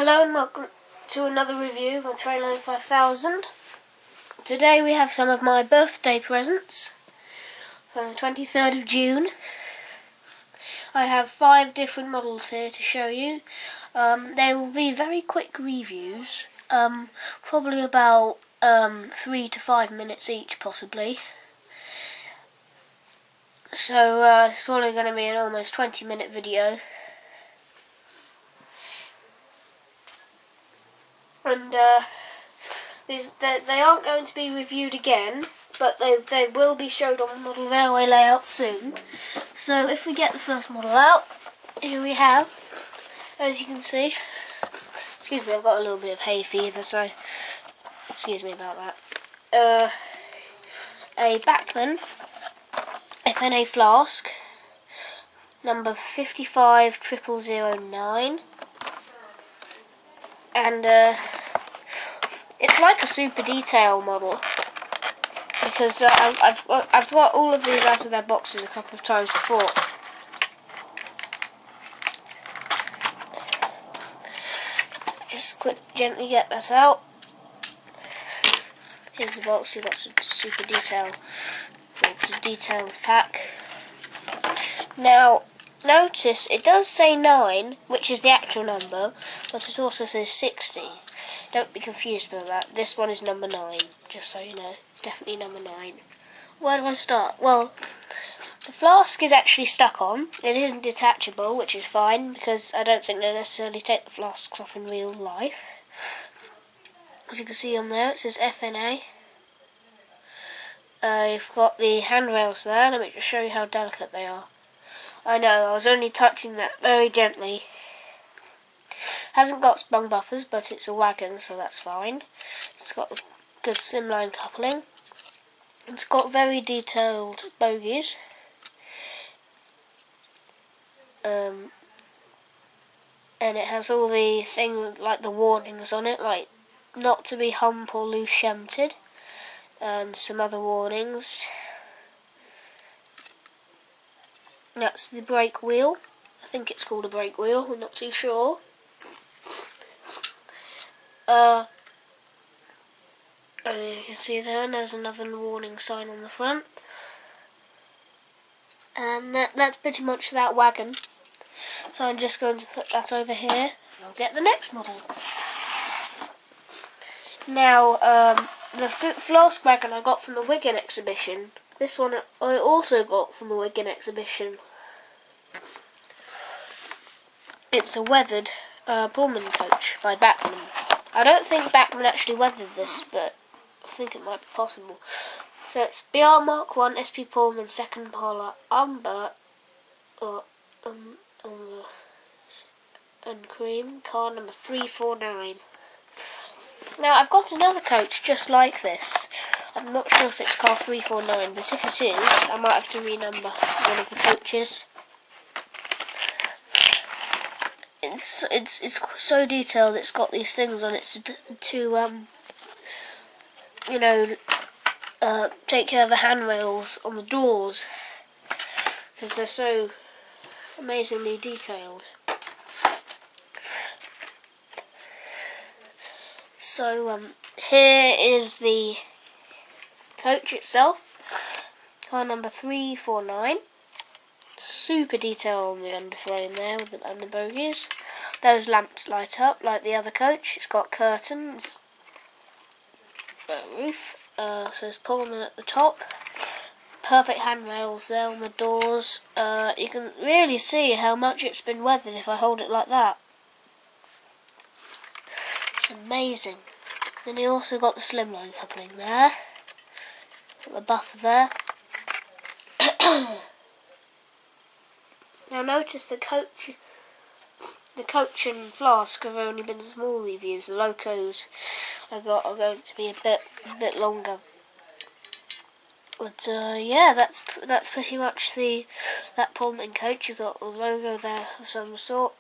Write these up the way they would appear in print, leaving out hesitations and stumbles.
Hello and welcome to another review of my Trainline 5000. Today we have some of my birthday presents from the 23rd of June. I have 5 different models here to show you. They will be very quick reviews, probably about 3 to 5 minutes each possibly. So it's probably going to be an almost 20-minute video. And they aren't going to be reviewed again, but they will be showed on the model railway layout soon. So if we get the first model out, here we have, as you can see, excuse me, I've got a little bit of hay fever, so excuse me about that. A Bachmann FNA flask, number 55009. And it's like a super detail model because I've got all of these out of their boxes a couple of times before. Just gently get that out. Here's the box. You've got some super details pack. Now, notice it does say 9, which is the actual number, but it also says 60. Don't be confused by that. This one is number 9, just so you know. Definitely number 9. Where do I start? Well, the flask is actually stuck on. It isn't detachable, which is fine, because I don't think they necessarily take the flasks off in real life. As you can see on there, it says FNA. You've got the handrails there. Let me just show you how delicate they are. I know, I was only touching that very gently. Hasn't got sprung buffers, but it's a wagon, so that's fine. It's got a good slimline coupling. It's got very detailed bogies. And it has all the things, like the warnings on it, like not to be hump or loose shunted. And some other warnings. That's the brake wheel. I think it's called a brake wheel, I'm not too sure. And you can see there's another warning sign on the front. And that's pretty much that wagon. So I'm just going to put that over here and I'll get the next model. Now, the flask wagon I got from the Wigan exhibition. This one I also got from the Wigan exhibition. It's a weathered Pullman coach by Bachmann. I don't think Bachmann actually weathered this, but I think it might be possible. So it's BR Mark 1 SP Pullman second parlour umber and cream, car number 349. Now I've got another coach just like this. I'm not sure if it's car 349, but if it is, I might have to renumber one of the coaches. It's so detailed. It's got these things on it to take care of the handrails on the doors because they're so amazingly detailed. So here is the coach itself, car number 349. Super detail on the underframe there and the bogies. Those lamps light up like the other coach. It's got curtains, roof, says Pullman at the top. Perfect handrails there on the doors. You can really see how much it's been weathered if I hold it like that. It's amazing. Then you also got the slimline coupling there. Got the buffer there. Now notice the coach and flask have only been small reviews. The locos I got are going to be a bit longer. But yeah, that's pretty much that Pullman coach. You've got the logo there of some sort.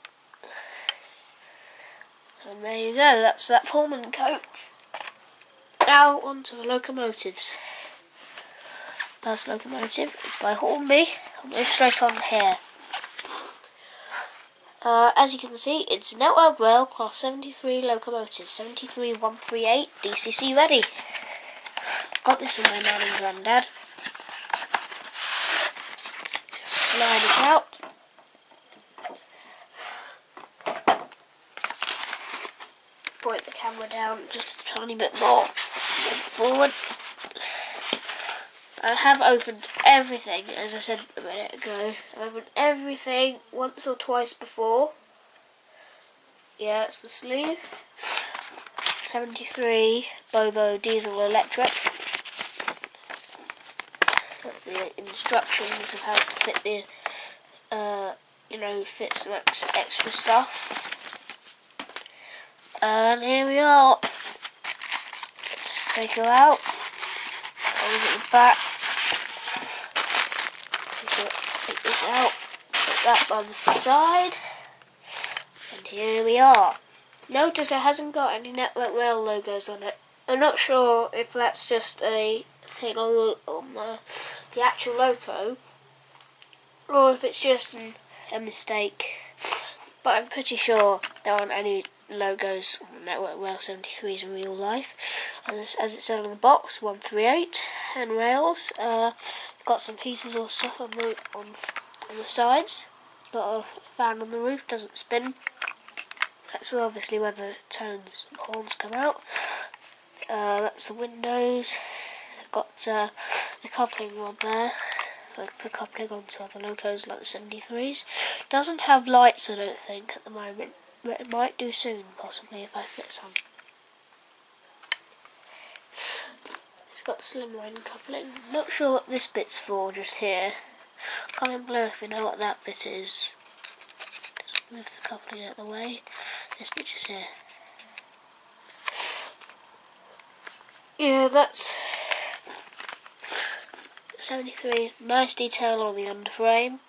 And there you go, that's that Pullman coach. Now on to the locomotives. First locomotive is by Hornby. I'll move straight on here. As you can see, it's Network Rail Class 73 locomotive, 73138 DCC ready. Got this from my nan and granddad. Slide it out. Point the camera down just a tiny bit more forward. I have opened everything, as I said a minute ago. I've opened everything once or twice before. Yeah, it's the sleeve. 73 Bobo diesel electric. That's the instructions of how to fit the, fit some extra stuff. And here we are. Let's take her out. Hold it at the back. Take this out. Put that by the side. And here we are. Notice it hasn't got any Network Rail logos on it. I'm not sure if that's just a thing on the actual logo, or if it's just a mistake. But I'm pretty sure there aren't any logos on Network Rail 73s in real life. As it said on the box, 138 and rails. Got some pieces or stuff on the sides. Got a fan on the roof, doesn't spin. That's obviously where the tones and horns come out. That's the windows. I've got the coupling rod there for coupling onto other logos like the 73s. Doesn't have lights, I don't think, at the moment, but it might do soon, possibly, if I fit some. It's got the slimline coupling. Not sure what this bit's for, just here. Comment below if you know what that bit is. Just move the coupling out of the way. This bit is here. Yeah, that's 73. Nice detail on the underframe.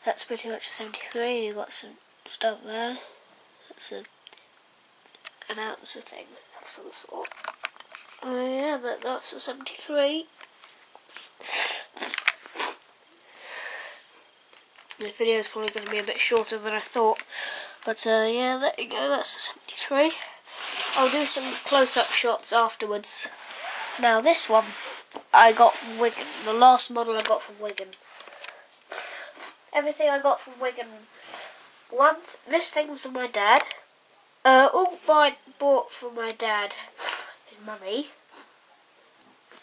That's pretty much the 73. You've got some stuff there. That's an announcer thing of some sort. Yeah, that's the 73. The video is probably going to be a bit shorter than I thought, but yeah, there you go, that's the 73. I'll do some close-up shots afterwards. Now this one I got from Wigan, the last model I got from Wigan. Everything I got from Wigan. This thing was from my dad. All I bought from my dad, his money.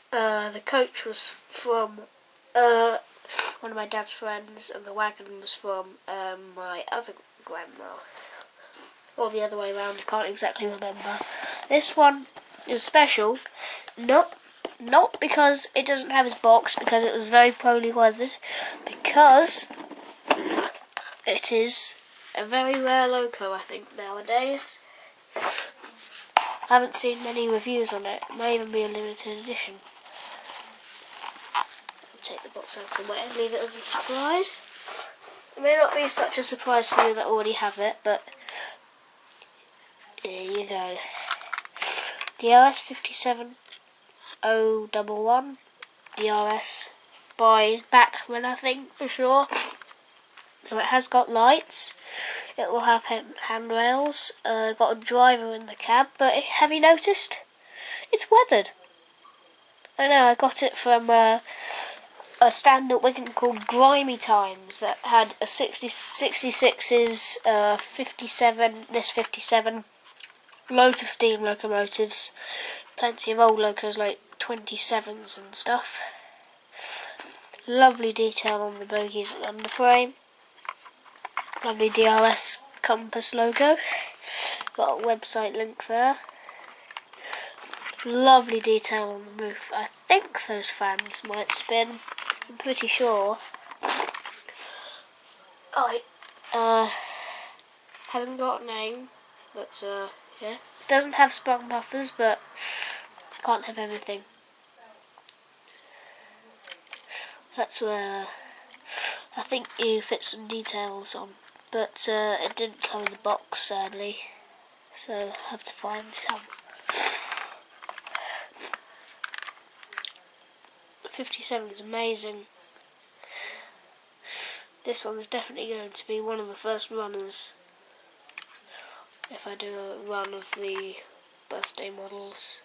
The coach was from one of my dad's friends, and the wagon was from my other grandma. Or the other way around, I can't exactly remember. This one is special, not because it doesn't have its box, because it was very poorly weathered, because it is a very rare loco, I think, nowadays. I haven't seen many reviews on it. It may even be a limited edition. I'll take the box out of the way and leave it as a surprise. It may not be such a surprise for you that already have it, but here you go. DRS 57011. DRS by Bachmann, I think, for sure. Now it has got lights. It will have handrails. Got a driver in the cab, but have you noticed? It's weathered. I know, I got it from a stand at Wigan called Grimy Times that had a 66's, 57, this 57, loads of steam locomotives, plenty of old locos like 27s and stuff. Lovely detail on the bogies and underframe. Lovely DRS compass logo. Got a website link there. Lovely detail on the roof. I think those fans might spin. I'm pretty sure. Oh, it hasn't got a name, but yeah. It doesn't have sprung buffers, but can't have everything. That's where I think you fit some details on, but it didn't come in the box, sadly, so I have to find some. 57 is amazing. This one's definitely going to be one of the first runners if I do a run of the birthday models.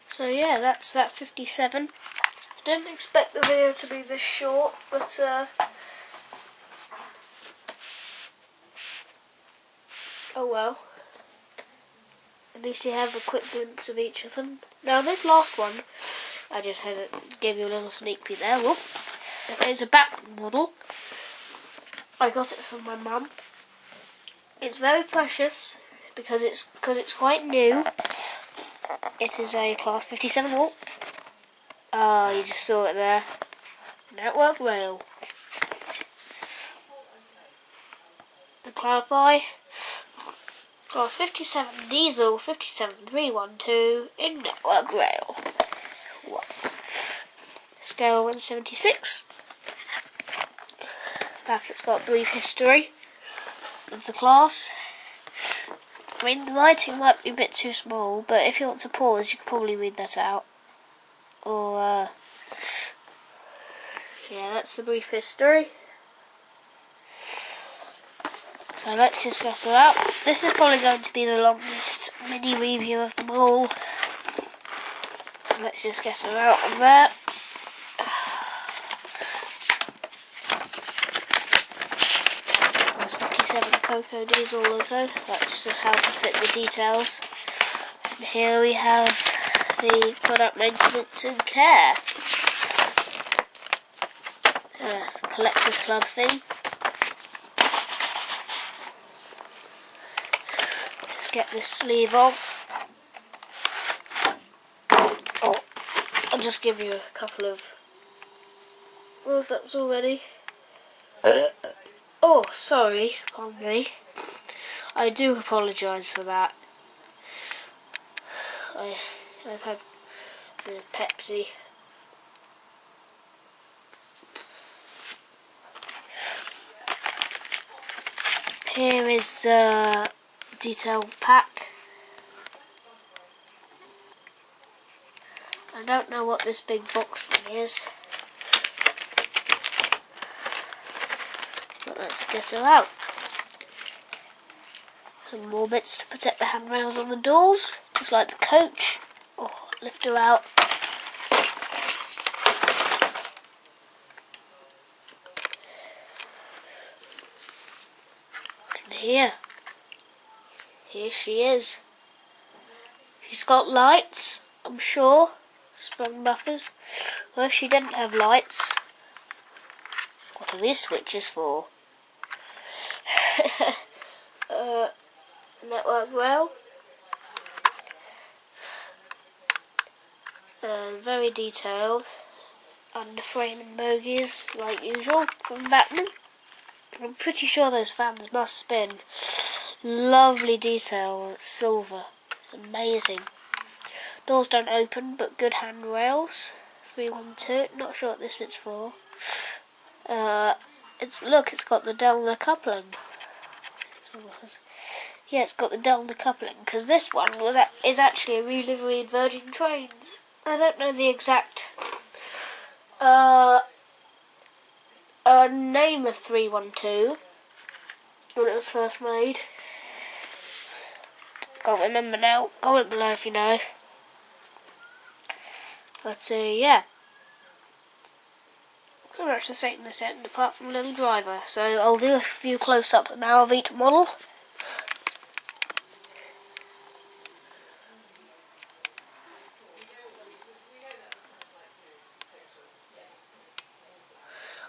So yeah, that's that 57. I didn't expect the video to be this short, but oh well. At least you have a quick glimpse of each of them. Now this last one, I just had give you a little sneak peek there. Whoop. It's a back model. I got it from my mum. It's very precious because it's quite new. It is a class 57 wall. Ah, you just saw it there. Network rail. To clarify, class 57 diesel 57312 in network rail. Scale 176. Back it's got brief history of the class. I mean, the writing might be a bit too small, but if you want to pause, you can probably read that out. Or, yeah, that's the brief history. So let's just get her out. This is probably going to be the longest mini review of them all. So let's just get her out of there. That's 57 Cocoa Diesel logo. That's how to fit the details. And here we have the product maintenance and care. Collector's Club thing. Let's get this sleeve off. Oh, I'll just give you a couple of close-ups already. Oh, sorry, pardon me. I do apologise for that. I've had a bit of Pepsi. Here is detail pack. I don't know what this big box thing is, but let's get her out. Some more bits to protect the handrails on the doors, just like the coach. Oh, lift her out. And here she is. She's got lights, I'm sure. Sprung buffers. Well, if she didn't have lights, what are these switches for? Network rail. Very detailed. Underframe and bogies, like usual, from Batman. I'm pretty sure those fans must spin. Lovely detail, silver. It's amazing. Doors don't open, but good handrails. 312. Not sure what this bit's for. It's got the Delta coupling. Yeah, it's got the Delta coupling, because this one is actually a relivery in Virgin Trains. I don't know the exact name of 312 when it was first made. Can't remember now. Comment below if you know. But yeah, pretty much the same in this end, apart from a little driver. So I'll do a few close-ups now of each model.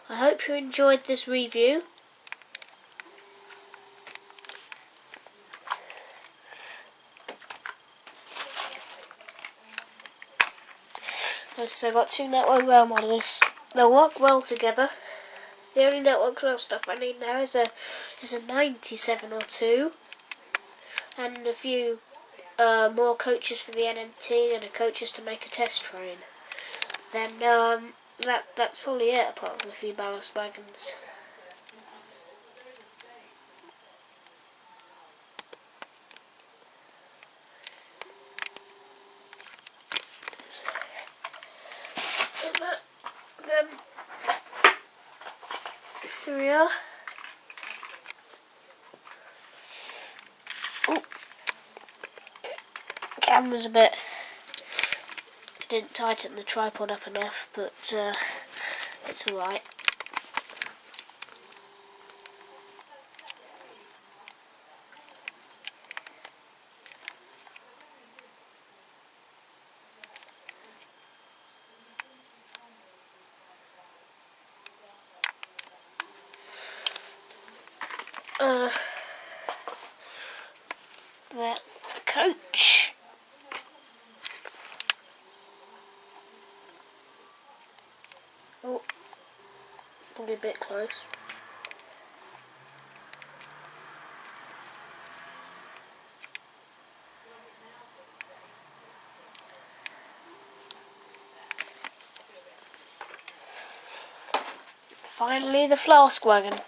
I hope you enjoyed this review. So I got two network rail models. They'll work well together. The only network rail stuff I need now is a 97 or 2, and a few more coaches for the NMT and a coaches to make a test train. Then that's probably it, apart from a few ballast wagons. Then here we are. Ooh. Camera's a bit. Didn't tighten the tripod up enough, but it's alright. The coach. Oh, probably a bit close. Finally, the flask wagon.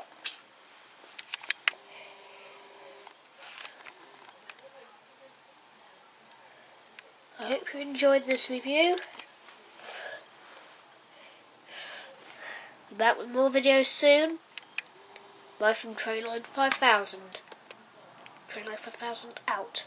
I hope you enjoyed this review. Be back with more videos soon. Bye from Trainline 5000. Trainline 5000 out.